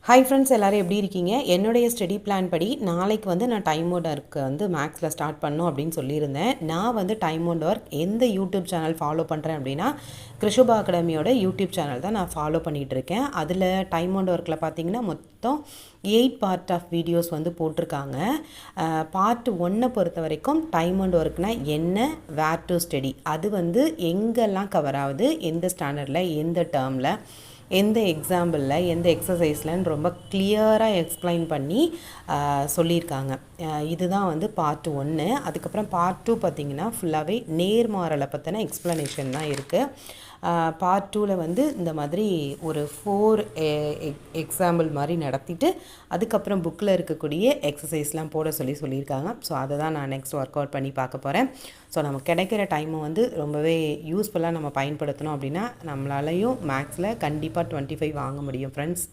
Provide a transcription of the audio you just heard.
Hi friends, எல்லோரும் எப்படி இருக்கீங்க? என்னுடைய ஸ்டடி பிளான் படி நாளைக்கு வந்து நான் டைம் அவுட் ஒர்க்கு வந்து மேக்ஸில் ஸ்டார்ட் பண்ணணும் அப்படின்னு சொல்லியிருந்தேன். நான் வந்து டைம் அவுட் ஒர்க் எந்த யூடியூப் சேனல் ஃபாலோ பண்ணுறேன் அப்படின்னா, கிருஷுபா அகாடமியோட யூடியூப் சேனல் தான் நான் ஃபாலோ பண்ணிகிட்ருக்கேன். அதில் டைம் அவுட் ஒர்க்கில் பார்த்தீங்கன்னா மொத்தம் 8 பார்ட் ஆஃப் வீடியோஸ் வந்து போட்டிருக்காங்க. பார்ட் 1 பொறுத்த வரைக்கும் டைம் அவுட் ஒர்க்னால் என்ன, வேர் டு ஸ்டடி, அது வந்து எங்கெல்லாம் கவர் ஆகுது, எந்த ஸ்டாண்டர்டில், எந்த டேர்மில், எந்த எக்ஸாம்பிளில், எந்த எக்ஸசைஸ்லன்னு ரொம்ப கிளியராக எக்ஸ்பிளைன் பண்ணி சொல்லியிருக்காங்க. இதுதான் வந்து பார்ட் 1. அதுக்கப்புறம் பார்ட் 2 பார்த்திங்கன்னா ஃபுல்லாகவே நேர்மாறலை பற்றின எக்ஸ்ப்ளனேஷன் தான் இருக்குது. பார்ட் 2ல் வந்து இந்த மாதிரி ஒரு 4 எக்ஸாம்பிள் மாதிரி நடத்திட்டு அதுக்கப்புறம் புக்கில் இருக்கக்கூடிய எக்ஸசைஸ்லாம் போட சொல்லியிருக்காங்க. ஸோ அதை தான் நான் நெக்ஸ்ட் ஒர்க் அவுட் பண்ணி பார்க்க போகிறேன். ஸோ நமக்கு கிடைக்கிற டைமை வந்து ரொம்பவே யூஸ்ஃபுல்லாக நம்ம பயன்படுத்தணும் அப்படின்னா நம்மளாலையும் மேக்ஸில் கண்டிப்பாக 25 வாங்க முடியும் ஃப்ரெண்ட்ஸ்.